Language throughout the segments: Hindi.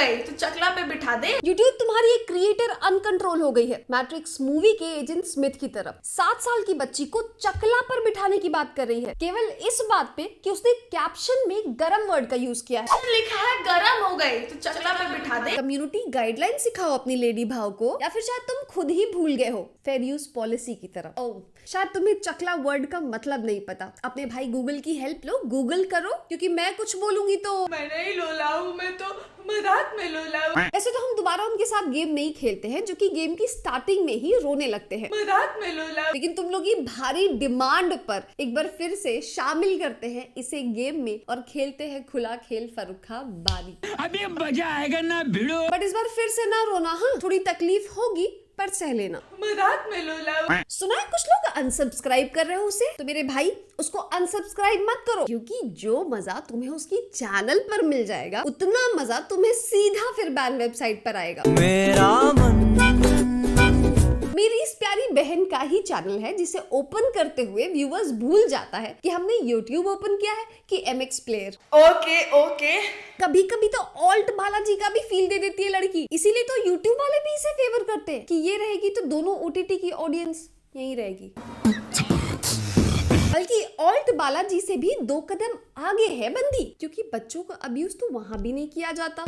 गई तो चकला पे बिठा दे। यूट्यूब तुम्हारी एक क्रिएटर अनकंट्रोल हो गई है मैट्रिक्स मूवी के एजेंट स्मिथ की तरफ। 7 साल की बच्ची को चकला पर बिठाने की बात कर रही है केवल इस बात पे कि उसने कैप्शन में गरम वर्ड का यूज किया है। लिखा है गरम हो गई तो चकला पे बिठा दे। कम्युनिटी गाइडलाइन सिखाओ अपनी लेडी भाव को, या फिर शायद तुम खुद ही भूल गए हो फेयर यूज पॉलिसी की तरफ। ओह, शायद तुम्हें चकला वर्ड का मतलब नहीं पता। अपने भाई गूगल की हेल्प लो, गूगल करो, क्योंकि मैं कुछ बोलूंगी तो मैं नहीं लोला हूँ, मैं तो मजाक में लोला हूँ। ऐसे तो हम दोबारा उनके साथ गेम नहीं खेलते हैं जो कि गेम की स्टार्टिंग में ही रोने लगते हैं। मजाक में लोला। लेकिन तुम लोग की भारी डिमांड पर एक बार फिर से शामिल करते हैं इसे गेम में और खेलते हैं खुला खेल फरुखा बारी। अभी मजा आएगा ना भिड़ो। बट इस बार फिर से ना रोना, हाँ थोड़ी तकलीफ होगी पर सह लेना। मजाक में लोला। सुना है कुछ लोग अनसब्सक्राइब कर रहे हो उसे, तो मेरे भाई उसको अनसब्सक्राइब मत करो, क्योंकि जो मजा तुम्हें उसकी चैनल पर मिल जाएगा उतना मजा तुम्हें सीधा फिर बैन वेबसाइट पर आएगा। मेरा मन मेरी इस प्यारी बहन का ही चैनल है जिसे ओपन करते हुए व्यूअर्स भूल जाता है कि हमने YouTube ओपन किया है कि MX प्लेयर। Okay okay. कभी कभी तो ऑल्ट बालाजी का भी फील दे देती है लड़की, इसीलिए तो YouTube वाले भी इसे फेवर करते हैं कि ये रहेगी तो दोनों OTT की ऑडियंस यही रहेगी। बल्कि ऑल्ट बालाजी से भी 2 कदम आगे है बंदी, क्योंकि बच्चों का अब्यूज तो वहां भी नहीं किया जाता।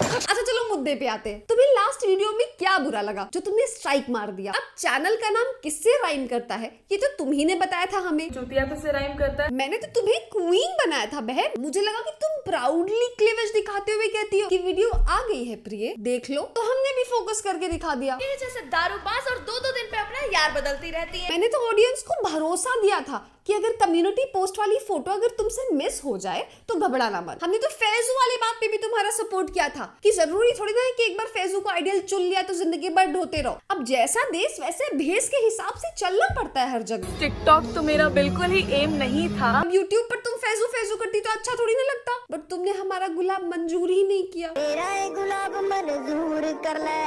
अच्छा चलो मुद्दे पे आते हैं। तुम्हें लास्ट वीडियो में क्या बुरा लगा जो तुमने स्ट्राइक मार दिया? अब चैनल का नाम किससे राइम करता है ये तो तुम ही ने बताया था हमें। चूतिया पे से राइम करता है। मैंने तो तुम्हें क्वीन बनाया था बहन। मुझे लगा कि तुम प्राउडली क्लीवेज दिखाते हुए कहती हो कि वीडियो आ गई है प्रिय देख लो, तो हमने भी फोकस करके दिखा दिया। ये जैसे दारूबाज और 2-2 दिन पे अपना यार बदलती रहती है। मैंने तो ऑडियंस को भरोसा दिया था कि अगर कम्युनिटी पोस्ट वाली फोटो अगर तुमसे मिस हो जाए तो घबराना मत। हमने तो फैजू वाली बात पे भी तुम्हारा सपोर्ट किया था कि जरूरी थोड़ी ना है कि एक बार फैजू को आइडियल चुन लिया तो जिंदगी भर ढोते रहो। अब जैसा देश वैसे भेस के हिसाब से चलना पड़ता है हर जगह। टिकटॉक तो मेरा बिल्कुल ही एम नहीं था। अब यूट्यूब पर तुम फैजू फैजू करती तो अच्छा थोड़ी ना लगता, बट तुमने हमारा गुलाब मंजूर ही नहीं किया। तेरा ये गुलाब मंजूर कर ले,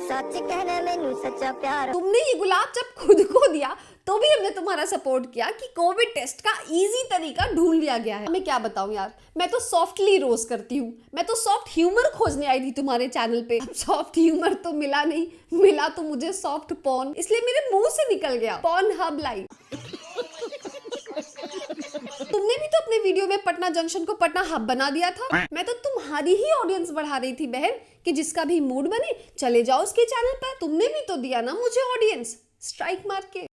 सच कहना मैनू सच्चा प्यार। तुमने ये गुलाब जब खुद को दिया तो भी हमने तुम्हारा सपोर्ट किया कि कोविड टेस्ट का इजी तरीका ढूंढ लिया गया है। मैं क्या बताऊं यार, मैं तो सॉफ्टली रोज करती हूँ। मैं तो सॉफ्ट ह्यूमर खोजने आई थी तुम्हारे चैनल पे। अब सॉफ्ट ह्यूमर तो मिला नहीं, मिला तो मुझे सॉफ्ट पॉर्न, इसलिए मेरे मुंह से निकल गया पॉर्न हब लाइव। तुमने भी तो अपने वीडियो में पटना जंक्शन को पटना हब बना दिया था। मैं तो तुम्हारी ही ऑडियंस बढ़ा रही थी बहन कि जिसका भी मूड बने चले जाओ उसके चैनल पर। तुमने भी तो दिया ना मुझे ऑडियंस स्ट्राइक मार के।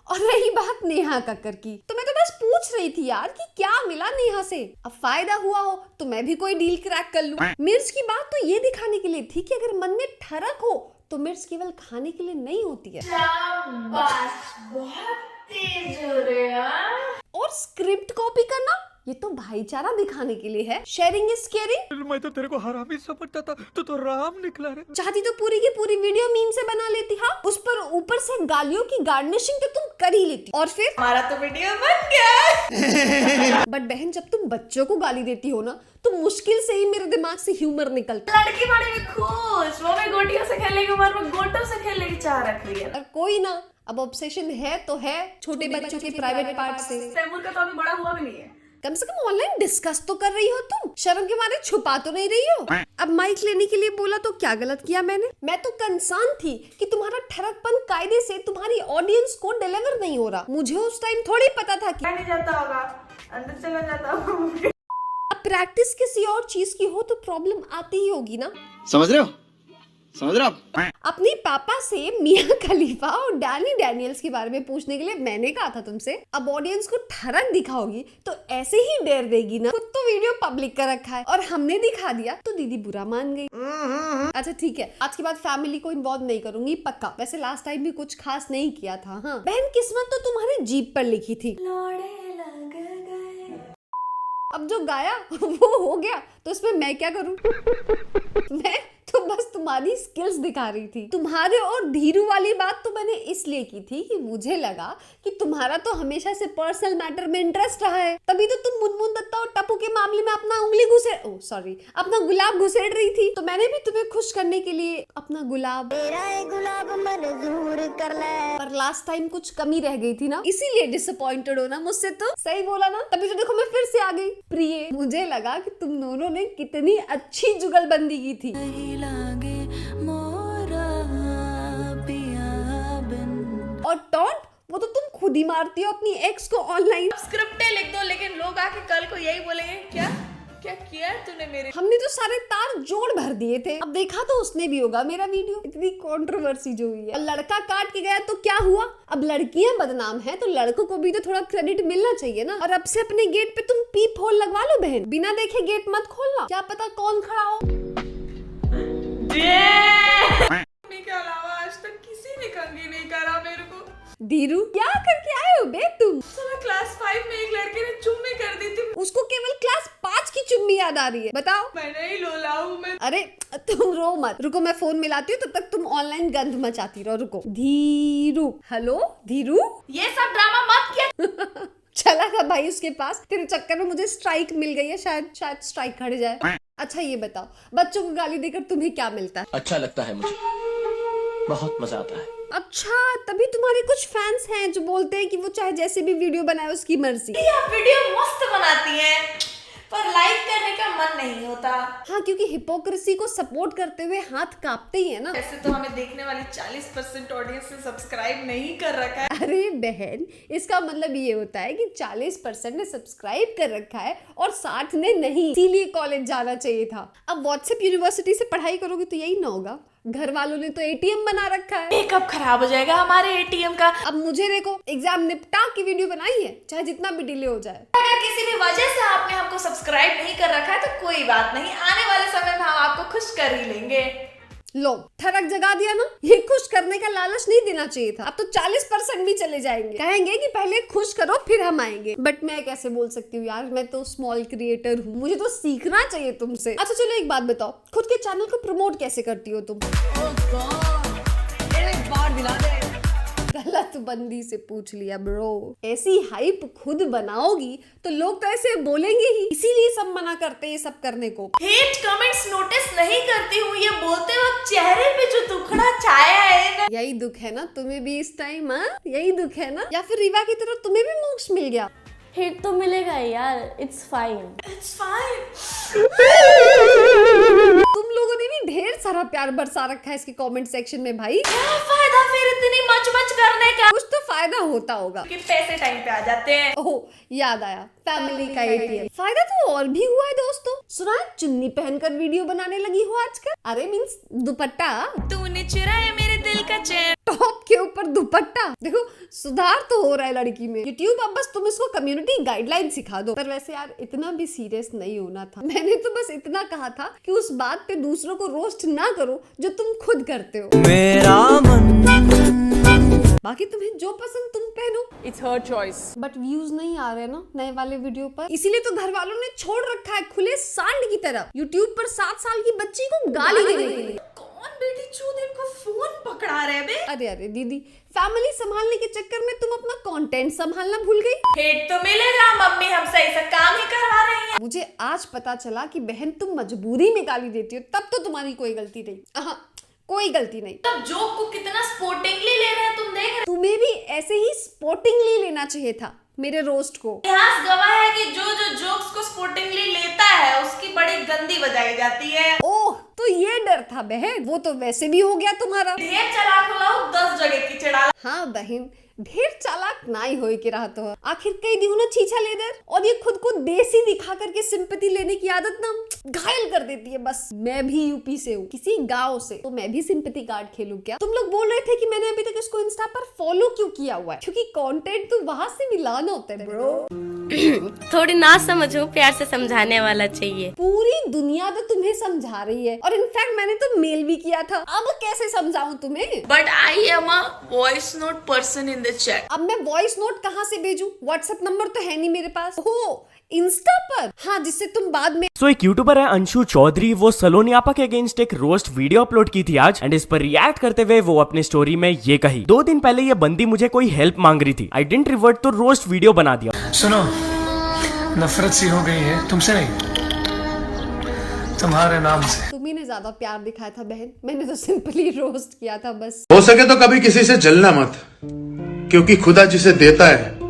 और रही बात नेहा कक्कर की, तो मैं तो बस पूछ रही थी यार कि क्या मिला नेहा से। अब फायदा हुआ हो तो मैं भी कोई डील क्रैक कर लूं। मिर्च की बात तो ये दिखाने के लिए थी कि अगर मन में ठरक हो तो मिर्च केवल खाने के लिए नहीं होती है। शाबाश, बहुत तेज हो रहे हैं। और स्क्रिप्ट कॉपी करना ये तो भाईचारा दिखाने के लिए है। Sharing is caring. मैं तो तेरे को हरामी समझता था, तू तो राम निकला रे। चाहती तो पूरी की पूरी वीडियो मीम से बना लेती, हाँ उस पर ऊपर से गालियों की गार्निशिंग तो तुम कर ही लेती। और फिर हमारा तो वीडियो बन गया। बट बहन जब तुम बच्चों को गाली देती हो ना तो मुश्किल से ही मेरे दिमाग से ह्यूमर निकलता। लड़की बड़े में खुश, वो भी गोटियों से खेलने की उम्र में गोटों से खेलने की चाह रख रही है। और कोई ना, अब ऑब्सेशन है तो है छोटे बच्चों के प्राइवेट पार्ट से। तैमूर का तो अभी बड़ा हुआ भी नहीं है। कम से कम ऑनलाइन डिस्कस तो कर रही हो तुम, शर्म के मारे छुपा तो नहीं रही हो। अब माइक लेने के लिए बोला तो क्या गलत किया मैंने? मैं तो कंसर्न थी कि तुम्हारा ठरकपन कायदे से तुम्हारी ऑडियंस को डिलीवर नहीं हो रहा। मुझे उस टाइम थोड़ी पता था कि नहीं जाता होगा, अंदर चला जाता होगा। अब प्रैक्टिस किसी और चीज की हो तो प्रॉब्लम आती ही होगी ना। समझ रहे हो? समझ रहे हो आप? अपनी पापा से मियां खलीफा और डैनी डैनियल्स के बारे में पूछने के लिए मैंने कहा था तुमसे। अब ऑडियंस को ठरक दिखाओगी तो ऐसे ही डेर देगी ना। खुद तो वीडियो पब्लिक कर रखा है और हमने दिखा दिया तो दीदी बुरा मान गई। अच्छा ठीक है, आज के बाद फैमिली को इन्वॉल्व नहीं करूंगी पक्का। वैसे लास्ट टाइम भी कुछ खास नहीं किया था। हाँ बहन, किस्मत तो तुम्हारी जीप पर लिखी थी। अब जो गाया वो हो गया तो इसमें मैं क्या करूं? मैं तो बस तुम्हारी स्किल्स दिखा रही थी। तुम्हारे और धीरू वाली बात तो मैंने इसलिए की थी कि मुझे लगा कि तुम्हारा तो हमेशा से पर्सनल मैटर में इंटरेस्ट रहा है, तभी तो तुम मुनमुन दत्ता और टप्पू के मामले में अपना अपना गुलाब घुसेड़ रही थी। तो मैंने भी तुम्हें खुश करने के लिए अपना गुलाब तेरा ये गुलाब मंजूर कर ले। पर लास्ट टाइम कुछ कमी रह गई थी ना, इसीलिए डिसअपॉइंटेड हो ना मुझसे। तो सही बोला ना, तभी तो देखो मैं फिर से आ गई। प्रिय, मुझे लगा कि तुम दोनों ने कितनी अच्छी जुगलबंदी की थी। और टॉन्ट वो तो तुम खुद ही मारती हो अपनी एक्स को ऑनलाइन। स्क्रिप्टें लिख दो, लेकिन लोग आके कल को यही बोलेंगे क्या क्या किया है तूने मेरे। हमने तो सारे तार जोड़ भर दिए थे। अब देखा तो उसने भी होगा मेरा वीडियो, इतनी कंट्रोवर्सी जो हुई है। लड़का काट के गया तो क्या हुआ, अब लड़कियां बदनाम है तो लड़कों को भी तो थोड़ा क्रेडिट मिलना चाहिए ना। और अब से अपने गेट पे तुम पीप होल लगवा लो बहन, बिना देखे गेट मत खोलना, क्या पता कौन खड़ा हो। के अलावा आज तक किसी ने कंघी नहीं करा मेरे को। धीरू, क्या करके आए हो बे तुम? सुबह क्लास 5 में एक लड़के ने चुम्मी कर दी थी। उसको केवल क्लास 5 की चुम्मी याद आ रही है, बताओ। मैंने ही लोला हूँ मैं। अरे तुम रो मत, रुको मैं फोन मिलाती हूँ, तब तक तुम ऑनलाइन गंद मचाती रहो। रुको धीरू, हेलो धीरू, ये सब ड्रामा मत किया। चला था भाई उसके पास, तेरे चक्कर में मुझे स्ट्राइक मिल गई है, शायद स्ट्राइक खड़ जाए। अच्छा ये बताओ, बच्चों को गाली देकर तुम्हें क्या मिलता है? अच्छा लगता है मुझे, बहुत मजा आता है। अच्छा, तभी तुम्हारे कुछ फैंस हैं जो बोलते हैं कि वो चाहे जैसे भी वीडियो बनाए उसकी मर्जी। आप वीडियो मस्त बनाती हैं, पर लाइक करने का मन नहीं होता। हाँ, क्योंकि हिपोक्रेसी को सपोर्ट करते हुए हाथ कांपते ही है ना। ऐसे तो हमें देखने वाली 40% ऑडियंस ने सब्सक्राइब नहीं कर रखा है। अरे बहन, इसका मतलब ये होता है कि 40% ने सब्सक्राइब कर रखा है और 60 ने नहीं, इसीलिए कॉलेज जाना चाहिए था। अब व्हाट्सएप यूनिवर्सिटी से पढ़ाई करोगे तो यही ना होगा। घर वालों ने तो एटीएम बना रखा है। मेकअप खराब हो जाएगा हमारे एटीएम का। अब मुझे देखो, एग्जाम निपटा की वीडियो बनाई है, चाहे जितना भी डिले हो जाए। अगर किसी भी वजह से आपने हमको सब्सक्राइब नहीं कर रखा है तो कोई बात नहीं, आने वाले समय में हम आपको खुश कर ही लेंगे। लो, ठरक जगा दिया ना। ये खुश करने का लालच नहीं देना चाहिए था। अब तो 40% भी चले जाएंगे, कहेंगे कि पहले खुश करो फिर हम आएंगे। बट मैं कैसे बोल सकती हूँ यार, मैं तो स्मॉल क्रिएटर हूँ, मुझे तो सीखना चाहिए तुमसे। अच्छा चलो एक बात बताओ, खुद के चैनल को प्रमोट कैसे करती हो तुम? गलत बंदी से पूछ लिया ब्रो। ऐसी हाइप खुद बनाओगी तो लोग तो ऐसे बोलेंगे ही, इसीलिए सब मना करते हैं ये सब करने को। हेट कमेंट्स नोटिस नहीं करती हूँ, ये बोलते वक्त चेहरे पे जो दुखड़ा छाया है ना। यही दुख है ना तुम्हें भी इस टाइम? हाँ, यही दुख है ना? या फिर रीवा की तरह तुम्हें भी मोक्ष मिल गया? हिट तो मिलेगा यार, इट्स फाइन। It's fine. तुम लोगों ने भी ढेर सारा प्यार बरसा रखा है इसके कमेंट सेक्शन में भाई। क्या फायदा फिर इतनी मच करने का? कुछ तो फायदा होता होगा कि पैसे टाइम पे आ जाते हैं। ओह याद आया, फैमिली का एटीएम। फायदा तो और भी हुआ है दोस्तों। सुना है चुन्नी पहनकर वीडियो बनाने लगी हो आजकल? अरे मींस दुपट्टा। तूने चुराया मेरे दिल का चैन। टॉप के ऊपर दुपट्टा। देखो सुधार तो हो रहा है लड़की में। यूट्यूब अब बस तुम इसको कम्युनिटी गाइडलाइन सिखा दो। पर वैसे यार इतना भी सीरियस नहीं होना था। मैंने तो बस इतना कहा था कि उस बात पे दूसरों को रोस्ट ना करो जो तुम खुद करते हो। मेरा मन बाकी तुम्हें जो पसंद तुम पहनो, it's her choice. But views नहीं आ रहे ना नए वाले वीडियो पर, इसीलिए तो घर वालों ने छोड़ रखा है खुले सांड की तरह यूट्यूब पर 7 साल की बच्ची को गाली देने के लिए। कौन बेटी चूत इनको फोन पकड़ा रहे बे? अरे दीदी, फैमिली संभालने के चक्कर में तुम अपना कंटेंट संभालना भूल गई। हेट तो मिलेगा, मम्मी हमसे ऐसा काम ही करवा रही है। मुझे आज पता चला कि बहन तुम मजबूरी में गाली देती हो, तब तो तुम्हारी कोई गलती नहीं। हाँ, कोई गलती नहीं। तब जोक को कितना स्पोर्टिंगली ले रहे हैं तुम देख रहे। तुम्हें भी ऐसे ही स्पोर्टिंगली लेना चाहिए था मेरे रोस्ट को। इतिहास गवाह है कि जो जोक्स को स्पोर्टिंगली लेता है उसकी बड़ी गंदी बजाई जाती है। ओह, तो ये डर था बहन, वो तो वैसे भी हो गया तुम्हारा। ढेर चलाक हो 10 जगह की चढ़ा। हाँ बहन, ढेर चालाक नाई होई के रहा तो आखिर कई दी ना छीछा लेदर। और ये खुद को देसी दिखा करके सिंपैथी लेने की आदत ना घायल कर देती है। बस मैं भी यूपी से हूँ, किसी गांव से, तो मैं भी सिंपैथी कार्ड खेलूं क्या? तुम लोग बोल रहे थे कि मैंने अभी तक इसको इंस्टा पर फॉलो क्यों किया हुआ है, क्योंकि कंटेंट तो वहां से मिलाना होता है ब्रो। थोड़ी ना समझो, प्यार से समझाने वाला चाहिए। पूरी दुनिया तो तुम्हें समझा रही है, और इनफैक्ट मैंने तो मेल भी किया था। अब कैसे समझाऊं तुम्हें? But I am a voice note person in the chat. अब मैं वॉइस नोट कहाँ से भेजूं? व्हाट्सएप नंबर तो है नहीं मेरे पास। हो इंस्टा पर? हाँ, जिससे तुम बाद में सो एक यूट्यूबर है अंशु चौधरी, वो सलोनी आपा के अगेंस्ट एक रोस्ट वीडियो अपलोड की थी आज, एंड इस पर रिएक्ट करते हुए वो अपने स्टोरी में ये कही, 2 दिन पहले ये बंदी मुझे कोई हेल्प मांग रही थी, आई डिडंट रिवर्ट तो रोस्ट वीडियो बना दिया। सुनो, नफरत सी हो गई है तुमसे नहीं, तुम्हारे नाम से। तुम्ही ने ज्यादा प्यार दिखाया था बहन, मैंने तो सिंपली रोस्ट किया था बस। हो सके तो कभी किसी से जलना मत, क्योंकि खुदा जिसे देता है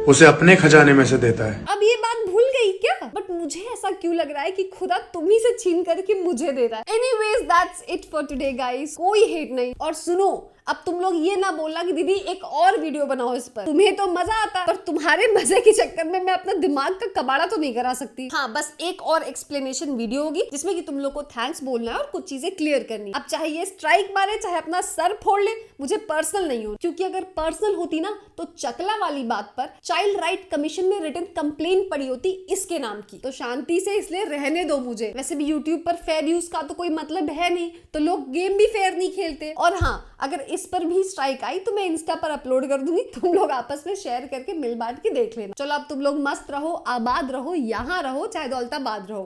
उसे अपने खजाने में से देता है। अब ये बात भूल गई क्या? बट मुझे ऐसा क्यों लग रहा है कि खुदा तुम्ही से छीन करके मुझे दे रहा है। Anyways that's it for today guys, कोई हेट नहीं। और सुनो, अब तुम लोग ये ना बोलना कि दीदी एक और वीडियो बनाओ इस पर, तुम्हें तो मजा आता है, पर तुम्हारे मजे के चक्कर में मैं अपना दिमाग का कबाड़ा तो नहीं करा सकती। हाँ, बस एक और एक्सप्लेनेशन वीडियो होगी जिसमें कि तुम लोग को थैंक्स बोलना है और कुछ चीजें क्लियर करनी। अब चाहे ये स्ट्राइक मारे, चाहे अपना सर फोड़ ले, मुझे पर्सनल नहीं हो, क्योंकि अगर पर्सनल होती ना तो चकला वाली बात पर चाइल्ड राइट कमीशन में रिटन कंप्लेंट पड़ी होती इसके नाम की। तो शांति से इसलिए रहने दो मुझे। वैसे भी यूट्यूब पर फेयर यूज का तो कोई मतलब है नहीं, तो लोग गेम भी फेयर नहीं खेलते। और हाँ, अगर इस पर भी स्ट्राइक आई तो मैं इंस्टा पर अपलोड कर दूंगी, तुम लोग आपस में शेयर करके मिल बांट के देख लेना। चलो अब तुम लोग मस्त रहो, आबाद रहो, यहाँ रहो चाहे दौलताबाद रहो।